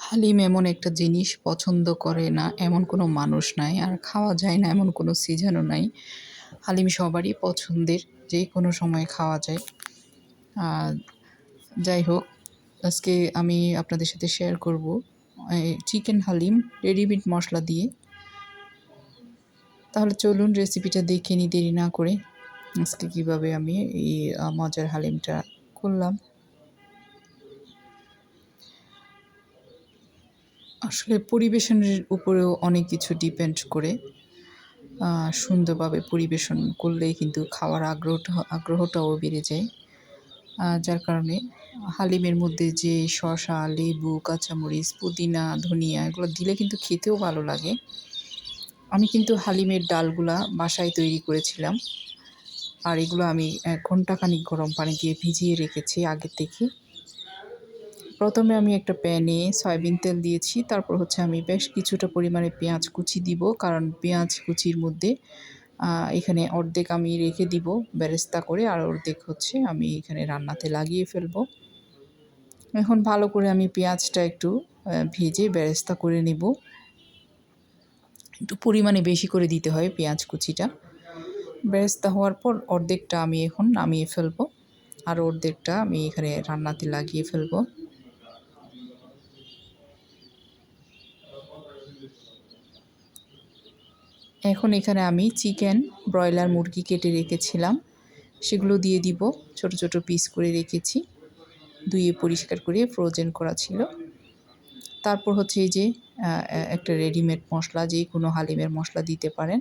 হালিম এমন একটা জিনিস পছন্দ করে না এমন কোনো মানুষ নাই, আর খাওয়া যায় না এমন কোনো সিজনও নাই। হালিম সবারই পছন্দের, যে কোনো সময় খাওয়া যায়। আহ, যাই হোক, আজকে আমি আপনাদের সাথে শেয়ার করব চিকেন হালিম রেডিমেড মশলা দিয়ে। তাহলে চলুন রেসিপিটা দেখে নিই দেরি না করে, আজকে কীভাবে আমি এই মজার হালিমটা করলাম। আসলে পরিবেশনের উপরেও অনেক কিছু ডিপেন্ড করে। সুন্দরভাবে পরিবেশন করলেই কিন্তু খাওয়ার আগ্রহটাও বেড়ে যায়। যার কারণে হালিমের মধ্যে যে শসা, লেবু, কাঁচামরিচ, পুদিনা, ধনিয়া এগুলো দিলে কিন্তু খেতেও ভালো লাগে। আমি কিন্তু হালিমের ডালগুলা বাসায় তৈরি করেছিলাম, আর এগুলো আমি ১ ঘন্টাখানিক গরম পানি দিয়ে ভিজিয়ে রেখেছি আগে থেকে। প্রথমে আমি একটা প্যানে সয়াবিন তেল দিয়েছি, তারপর হচ্ছে আমি বেশ কিছুটা পরিমাণে পেঁয়াজ কুচি দিব, কারণ পেঁয়াজ কুচির মধ্যে এখানে অর্ধেক আমি রেখে দিব বেরেস্তা করে, আর অর্ধেক হচ্ছে আমি এখানে রান্নাতে লাগিয়ে ফেলবো। এখন ভালো করে আমি পেঁয়াজটা একটু ভেজে বেরেস্তা করে নেব। একটু পরিমাণে বেশি করে দিতে হয় পেঁয়াজ কুচিটা। বেরেস্তা হওয়ার পর অর্ধেকটা আমি এখন নামিয়ে ফেলবো, আর অর্ধেকটা আমি এখানে রান্নাতে লাগিয়ে ফেলবো। এখন এখানে আমি চিকেন, ব্রয়লার মুরগি কেটে রেখেছিলাম, সেগুলো দিয়ে দিব। ছোট ছোট পিস করে রেখেছি, ধুয়ে পরিষ্কার করে ফ্রোজেন করা ছিল। তারপর হচ্ছে এই যে একটা রেডিমেড মশলা, যে কোনো হালিমের মশলা দিতে পারেন।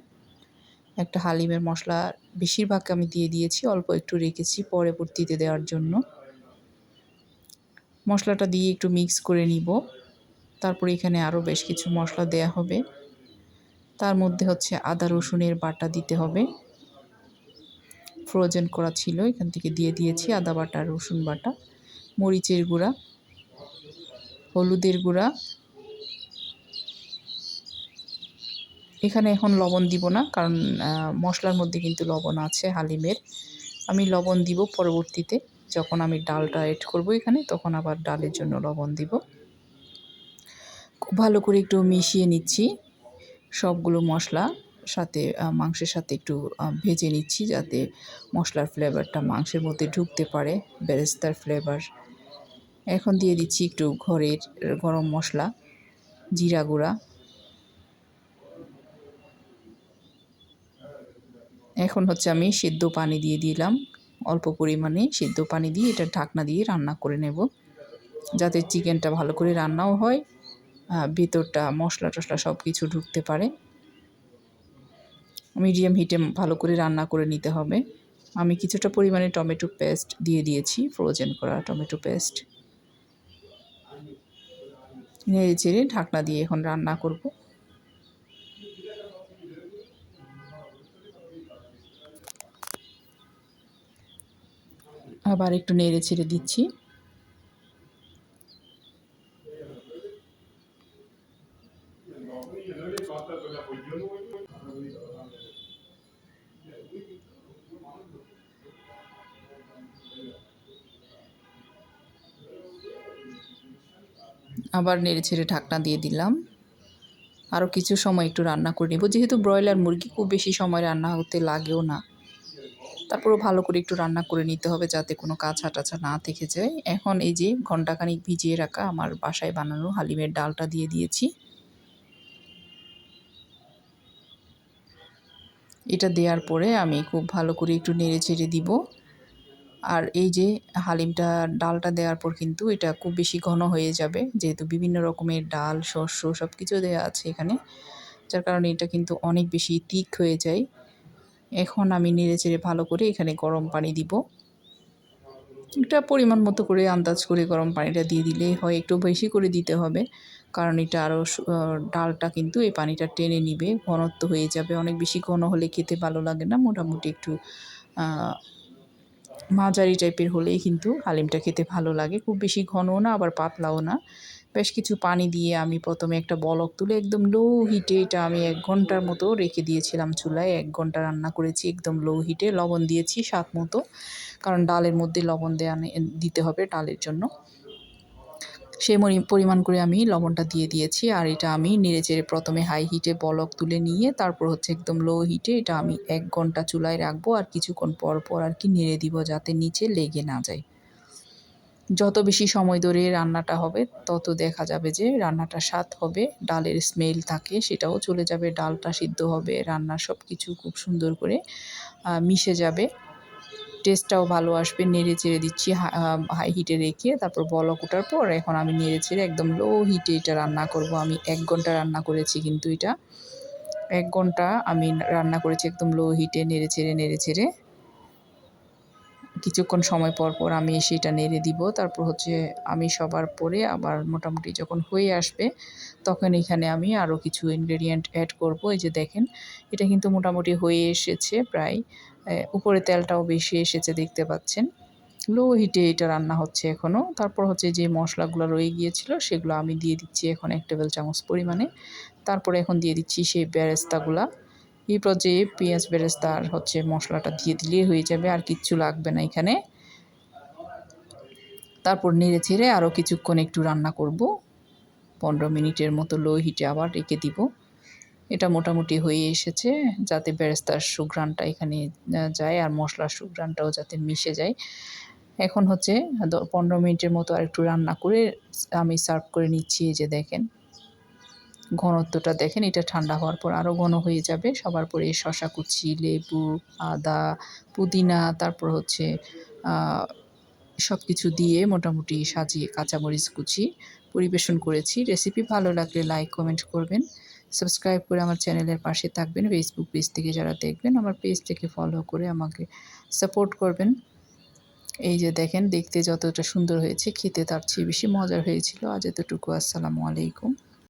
একটা হালিমের মশলা বেশিরভাগ আমি দিয়ে দিয়েছি, অল্প একটু রেখেছি পরবর্তীতে দেওয়ার জন্য। মশলাটা দিয়ে একটু মিক্স করে নিব। তারপরে এখানে আরও বেশ কিছু মশলা দেয়া হবে। তার মধ্যে হচ্ছে আদা রসুনের বাটা দিতে হবে, ফ্রোজেন করা ছিল, এখান থেকে দিয়ে দিয়েছি আদা বাটা, রসুন বাটা, মরিচের গুঁড়া, হলুদের গুঁড়া। এখানে এখন লবণ দিব না, কারণ মশলার মধ্যে কিন্তু লবণ আছে হালিমের। আমি লবণ দিব পরবর্তীতে, যখন আমি ডালটা এড করব এখানে, তখন আবার ডালের জন্য লবণ দিব। খুব ভালো করে একটু মিশিয়ে নিচ্ছি সবগুলো মশলা সাথে, মাংসের সাথে একটু ভেজে নিচ্ছি, যাতে মশলার ফ্লেভারটা মাংসের মধ্যে ঢুকতে পারে, বেরেস্তার ফ্লেভার। এখন দিয়ে দিচ্ছি একটু ঘরের গরম মশলা, জিরা গুঁড়া। এখন হচ্ছে আমি সিদ্ধ পানি দিয়ে দিলাম, অল্প পরিমাণে সিদ্ধ পানি দিয়ে এটা ঢাকনা দিয়ে রান্না করে নেব, যাতে চিকেনটা ভালো করে রান্নাও হয়, ভেতরটা মশলা টশলা সব কিছু ঢুকতে পারে। মিডিয়াম হিটে ভালো করে রান্না করে নিতে হবে। আমি কিছুটা পরিমাণে টমেটো পেস্ট দিয়ে দিয়েছি, ফ্রোজেন করা টমেটো পেস্ট। নেড়ে চেড়ে ঢাকনা দিয়ে এখন রান্না করব। আবার একটু নেড়ে চেড়ে দিচ্ছি। আবার নেড়ে ছেড়ে ঢাকনা দিয়ে দিলাম। আরও কিছু সময় একটু রান্না করে নেব, যেহেতু ব্রয়লার মুরগি খুব বেশি সময় রান্না হতে লাগেও না। তারপরেও ভালো করে একটু রান্না করে নিতে হবে, যাতে কোনো কাঁচা টাচা না থেকে যায়। এখন এই যে ঘন্টাখানিক ভিজিয়ে রাখা আমার বাসায় বানানো হালিমের ডালটা দিয়ে দিয়েছি। এটা দেওয়ার পরে আমি খুব ভালো করে একটু নেড়ে চেড়ে দিব। আর এই যে হালিমটা, ডালটা দেওয়ার পর কিন্তু এটা খুব বেশি ঘন হয়ে যাবে, যেহেতু বিভিন্ন রকমের ডাল, শস্য সব কিছু দেওয়া আছে এখানে, যার কারণে এটা কিন্তু অনেক বেশি তিক হয়ে যায়। এখন আমি নেড়ে চেড়ে ভালো করে এখানে গরম পানি দিব। এটা পরিমাণ মতো করে আন্দাজ করে গরম পানিটা দিয়ে দিলেই হয়, একটু বেশি করে দিতে হবে, কারণ এটা আরও ডালটা কিন্তু এই পানিটা টেনে নিবে, ঘনত্ব হয়ে যাবে। অনেক বেশি ঘন হলে খেতে ভালো লাগে না, মোটামুটি একটু মাঝারি টাইপের হলেই কিন্তু হালিমটা খেতে ভালো লাগে। খুব বেশি ঘনও না, আবার পাতলাও না। বেশ কিছু পানি দিয়ে আমি প্রথমে একটা বলক তুলে একদম লো হিটে এটা আমি ১ ঘন্টার মতো রেখে দিয়েছিলাম চুলায়। ১ ঘন্টা রান্না করেছি একদম লো হিটে। লবণ দিয়েছি স্বাদ মতো, কারণ ডালের মধ্যে লবণ দিতে হবে ডালের জন্য। সেই পরিমাণ করে আমি লবণটা দিয়ে দিয়েছি। আর এটা আমি নেড়েচেড়ে প্রথমে হাই হিটে বলক তুলে নিয়ে তারপর হচ্ছে একদম লো হিটে এটা আমি ১ ঘন্টা চুলায় রাখবো আর কিছুক্ষণ পর পর আর কি নেড়ে দিব যাতে নিচে লেগে না যায়। যত বেশি সময় ধরে রান্নাটা হবে তত দেখা যাবে যে রান্নাটা স্বাদ হবে, ডালের স্মেল থাকে সেটাও চলে যাবে, ডালটা সিদ্ধ হবে, রান্নার সব কিছু খুব সুন্দর করে মিশে যাবে, টেস্টটাও ভালো আসবে। নেড়ে চেড়ে দিচ্ছি হাই হিটে রেখে, তারপর বলক ওঠার পর এখন আমি নেড়ে চেড়ে একদম লো হিটে এটা রান্না করব। আমি ১ ঘন্টা রান্না করেছি কিন্তু এটা ১ ঘন্টা আমি রান্না করেছি একদম লো হিটে নেড়ে চেড়ে কিছুক্ষণ সময় পর পর আমি এসে এটা নেড়ে দিব। তারপর হচ্ছে আমি সবার পরে আবার মোটামুটি যখন হয়ে আসবে তখন এখানে আমি আরও কিছু ইনগ্রেডিয়েন্ট অ্যাড করব। এই যে দেখেন এটা কিন্তু মোটামুটি হয়ে এসেছে প্রায়, উপরে তেলটাও বেশি এসেছে দেখতে পাচ্ছেন। লো হিটে এটা রান্না হচ্ছে এখনও। তারপর হচ্ছে যে মশলাগুলো রয়ে গিয়েছিল সেগুলো আমি দিয়ে দিচ্ছি এখন ১ টেবিল চামচ পরিমাণে। তারপরে এখন দিয়ে দিচ্ছি সেই বেরেস্তাগুলা। এই পর্যায়ে পেঁয়াজ বেরেস্তা আর হচ্ছে মশলাটা দিয়ে দিলেই হয়ে যাবে, আর কিচ্ছু লাগবে না এখানে। তারপর নেড়ে ছেড়ে আরও কিছুক্ষণ একটু রান্না করব, ১৫ মিনিটের মতো লো হিটে আবার রেখে দিব। এটা মোটামুটি হয়ে এসেছে, যাতে বেরেস্তার সুঘ্রাণটা এখানে যায় আর মশলার সুঘ্রাণটাও যাতে মিশে যায়। এখন হচ্ছে ১৫ মিনিটের মতো আর একটু রান্না করে আমি সার্ভ করে নিচ্ছি। এই যে দেখেন ঘনত্বটা দেখেন, এটা ঠান্ডা হওয়ার পর আরও ঘন হয়ে যাবে। সবার পরে শসা কুচি, লেবু, আদা, পুদিনা, তারপর হচ্ছে সব কিছু দিয়ে মোটামুটি সাজিয়ে কাঁচামরিচ কুচি পরিবেশন করেছি। রেসিপি ভালো লাগলে লাইক কমেন্ট করবেন, সাবস্ক্রাইব করে আমার চ্যানেলের পাশে থাকবেন। ফেসবুক পেজ থেকে যারা দেখবেন আমার পেজটাকে ফলো করে আমাকে সাপোর্ট করবেন। এই যে দেখেন দেখতে যতটা সুন্দর হয়েছে খেতে তার চেয়ে বেশি মজার হয়েছিল। আজ এতটুকু। আসসালামু আলাইকুম।